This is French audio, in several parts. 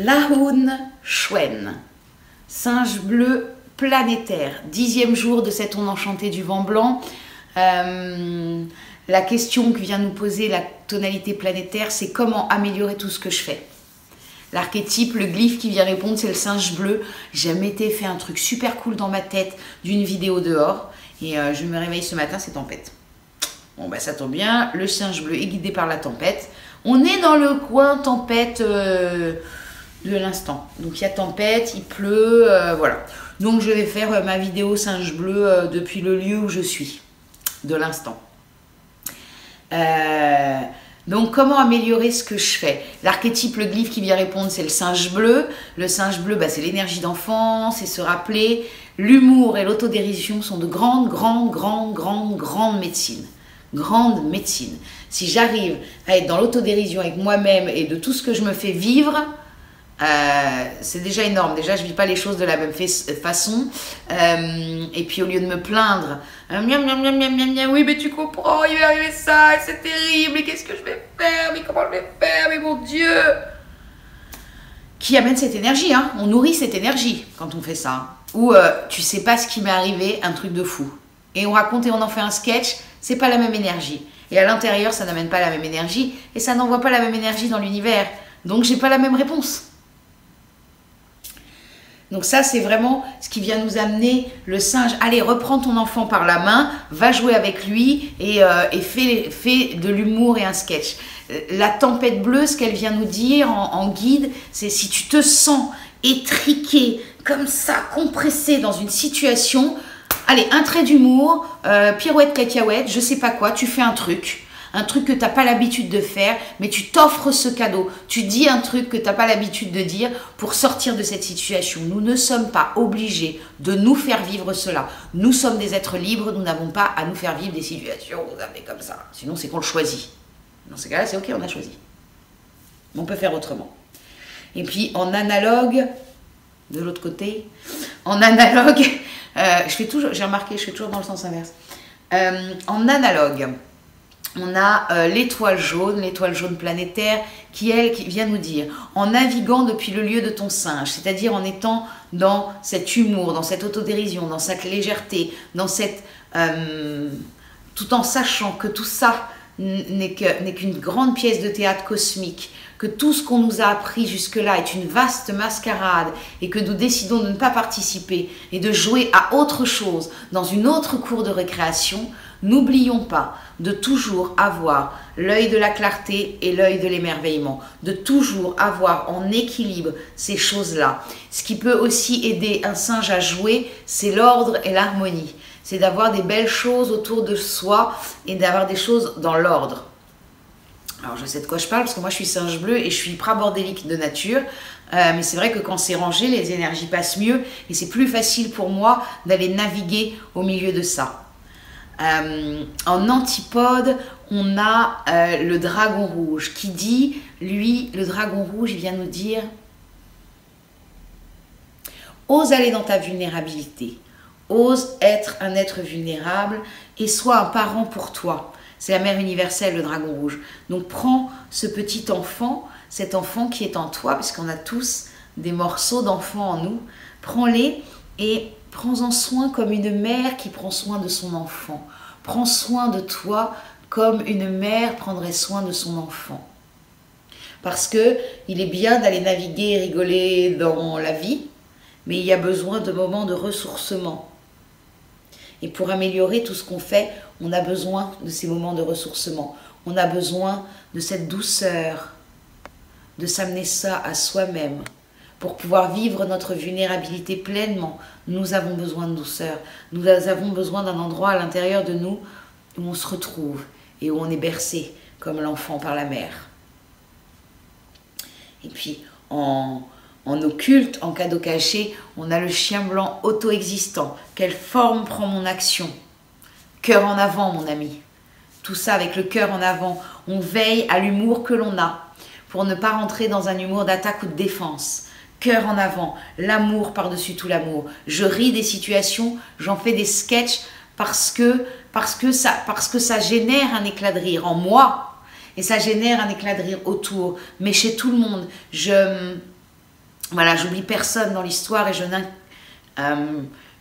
Laoun Chuen, singe bleu planétaire, 10e jour de cette onde enchantée du vent blanc. La question que vient nous poser la tonalité planétaire, c'est comment améliorer tout ce que je fais. L'archétype, le glyphe qui vient répondre, c'est le singe bleu. J'ai m'étais fait un truc super cool dans ma tête d'une vidéo dehors. Et je me réveille ce matin, c'est tempête. Bon, bah ça tombe bien, le singe bleu est guidé par la tempête. On est dans le coin tempête de l'instant. Donc il y a tempête, il pleut, voilà. Donc je vais faire ma vidéo singe bleu depuis le lieu où je suis, de l'instant. Donc comment améliorer ce que je fais? L'archétype, le glyphe qui vient répondre, c'est le singe bleu. Le singe bleu, bah, c'est l'énergie d'enfant, c'est se rappeler. L'humour et l'autodérision sont de grandes médecines. Grande médecine. Si j'arrive à être dans l'autodérision avec moi-même et de tout ce que je me fais vivre, c'est déjà énorme. Déjà, je ne vis pas les choses de la même façon. Et puis, au lieu de me plaindre, oui, mais tu comprends, il va arriver ça, c'est terrible, et qu'est-ce que je vais faire, mais comment je vais faire, mais mon Dieu. Qui amène cette énergie, hein. On nourrit cette énergie quand on fait ça. Ou tu sais pas ce qui m'est arrivé, un truc de fou. Et on raconte et on en fait un sketch, c'est pas la même énergie. Et à l'intérieur, ça n'amène pas la même énergie, et ça n'envoie pas la même énergie dans l'univers. Donc, j'ai pas la même réponse. Donc ça, c'est vraiment ce qui vient nous amener le singe. Allez, reprends ton enfant par la main, va jouer avec lui et fais de l'humour et un sketch. La tempête bleue, ce qu'elle vient nous dire en guide, c'est si tu te sens étriqué, comme ça, compressé dans une situation, allez, un trait d'humour, pirouette, cacahuète, je sais pas quoi, tu fais un truc que tu n'as pas l'habitude de faire, mais tu t'offres ce cadeau. Tu dis un truc que tu n'as pas l'habitude de dire pour sortir de cette situation. Nous ne sommes pas obligés de nous faire vivre cela. Nous sommes des êtres libres, nous n'avons pas à nous faire vivre des situations comme ça. Sinon, c'est qu'on le choisit. Dans ces cas-là, c'est ok, on a choisi. On peut faire autrement. Et puis, en analogue, de l'autre côté, en analogue, j'ai remarqué, je fais toujours dans le sens inverse. En analogue, on a l'étoile jaune planétaire, qui vient nous dire, en naviguant depuis le lieu de ton singe, c'est-à-dire en étant dans cet humour, dans cette autodérision, dans cette légèreté, dans cette, tout en sachant que tout ça n'est qu'une grande pièce de théâtre cosmique, que tout ce qu'on nous a appris jusque-là est une vaste mascarade et que nous décidons de ne pas participer et de jouer à autre chose dans une autre cour de récréation, n'oublions pas de toujours avoir l'œil de la clarté et l'œil de l'émerveillement, de toujours avoir en équilibre ces choses-là. Ce qui peut aussi aider un singe à jouer, c'est l'ordre et l'harmonie. C'est d'avoir des belles choses autour de soi et d'avoir des choses dans l'ordre. Alors je sais de quoi je parle parce que moi je suis singe bleu et je suis prabordélique de nature, mais c'est vrai que quand c'est rangé, les énergies passent mieux et c'est plus facile pour moi d'aller naviguer au milieu de ça. En antipode, on a le dragon rouge qui dit, lui, le dragon rouge, il vient nous dire « Ose aller dans ta vulnérabilité, ose être un être vulnérable et sois un parent pour toi. » C'est la mère universelle, le dragon rouge. Donc prends ce petit enfant, cet enfant qui est en toi, puisqu'on a tous des morceaux d'enfant en nous, prends-les et prends-en soin comme une mère qui prend soin de son enfant. Prends soin de toi comme une mère prendrait soin de son enfant. Parce que il est bien d'aller naviguer et rigoler dans la vie, mais il y a besoin de moments de ressourcement. Et pour améliorer tout ce qu'on fait, on a besoin de ces moments de ressourcement. On a besoin de cette douceur, de s'amener ça à soi-même. Pour pouvoir vivre notre vulnérabilité pleinement, nous avons besoin de douceur. Nous avons besoin d'un endroit à l'intérieur de nous où on se retrouve et où on est bercé comme l'enfant par la mère. Et puis, en occulte, en cadeau caché, on a le chien blanc auto-existant. Quelle forme prend mon action? Cœur en avant, mon ami. Tout ça avec le cœur en avant. On veille à l'humour que l'on a pour ne pas rentrer dans un humour d'attaque ou de défense. Cœur en avant, l'amour par-dessus tout l'amour. Je ris des situations, j'en fais des sketchs parce que ça génère un éclat de rire en moi et ça génère un éclat de rire autour. Mais chez tout le monde, Voilà, j'oublie personne dans l'histoire et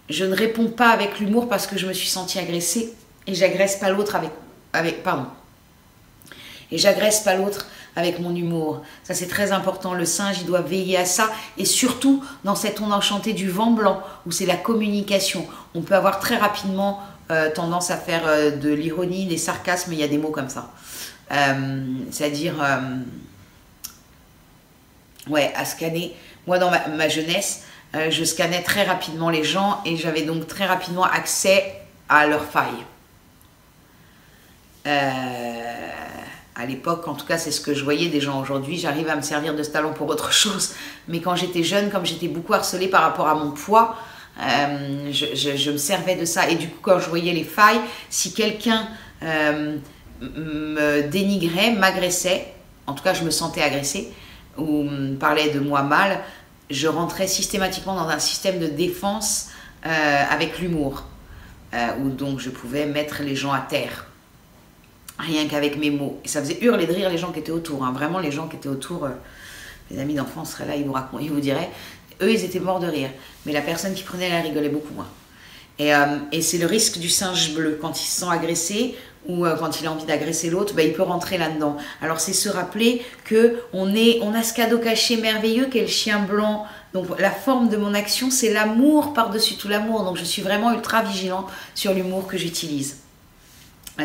je ne réponds pas avec l'humour parce que je me suis sentie agressée et j'agresse pas l'autre et j'agresse pas l'autre avec mon humour. Ça, c'est très important. Le singe, il doit veiller à ça. Et surtout, dans cette onde enchantée du vent blanc, où c'est la communication. On peut avoir très rapidement tendance à faire de l'ironie, des sarcasmes. Il y a des mots comme ça. C'est-à-dire, ouais, à scanner. Moi, dans ma jeunesse, je scannais très rapidement les gens et j'avais donc très rapidement accès à leurs failles. À l'époque, en tout cas, c'est ce que je voyais des gens. Aujourd'hui, j'arrive à me servir de ce talent pour autre chose. Mais quand j'étais jeune, comme j'étais beaucoup harcelée par rapport à mon poids, je me servais de ça. Et du coup, quand je voyais les failles, si quelqu'un me dénigrait, m'agressait, en tout cas, je me sentais agressée, ou me parlait de moi mal, je rentrais systématiquement dans un système de défense avec l'humour, où donc je pouvais mettre les gens à terre. Rien qu'avec mes mots. Et ça faisait hurler de rire les gens qui étaient autour. Hein. Vraiment, les gens qui étaient autour, les amis d'enfance seraient là, ils vous diraient. Eux, ils étaient morts de rire. Mais la personne qui prenait, elle rigolait beaucoup moins. Et c'est le risque du singe bleu. Quand il se sent agressé ou quand il a envie d'agresser l'autre, il peut rentrer là-dedans. Alors, c'est se rappeler qu'on a ce cadeau caché merveilleux qu'est le chien blanc. Donc, la forme de mon action, c'est l'amour par-dessus tout l'amour. Donc, je suis vraiment ultra vigilant sur l'humour que j'utilise.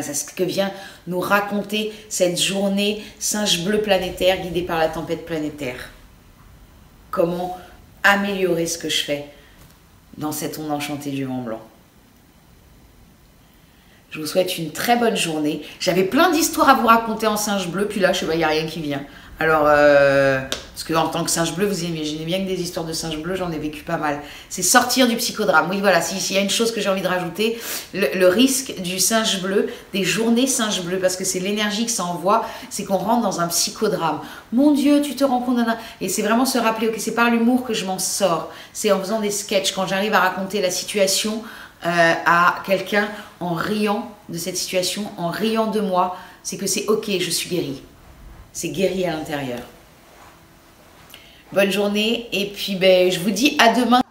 C'est ce que vient nous raconter cette journée singe bleu planétaire guidée par la tempête planétaire. Comment améliorer ce que je fais dans cette onde enchantée du vent blanc. Je vous souhaite une très bonne journée. J'avais plein d'histoires à vous raconter en singe bleu, puis là, je sais pas, il n'y a rien qui vient. Alors, parce que en tant que singe bleu, vous imaginez bien que des histoires de singe bleu, j'en ai vécu pas mal. C'est sortir du psychodrame. Oui, voilà, s'il y a une chose que j'ai envie de rajouter, le risque du singe bleu, des journées singe bleu, parce que c'est l'énergie que ça envoie, c'est qu'on rentre dans un psychodrame. Mon Dieu, tu te rends compte d'un... Et c'est vraiment se rappeler, ok, c'est par l'humour que je m'en sors. C'est en faisant des sketchs, quand j'arrive à raconter la situation à quelqu'un en riant de cette situation, en riant de moi, c'est que c'est ok, je suis guérie. C'est guéri à l'intérieur. Bonne journée et puis je vous dis à demain.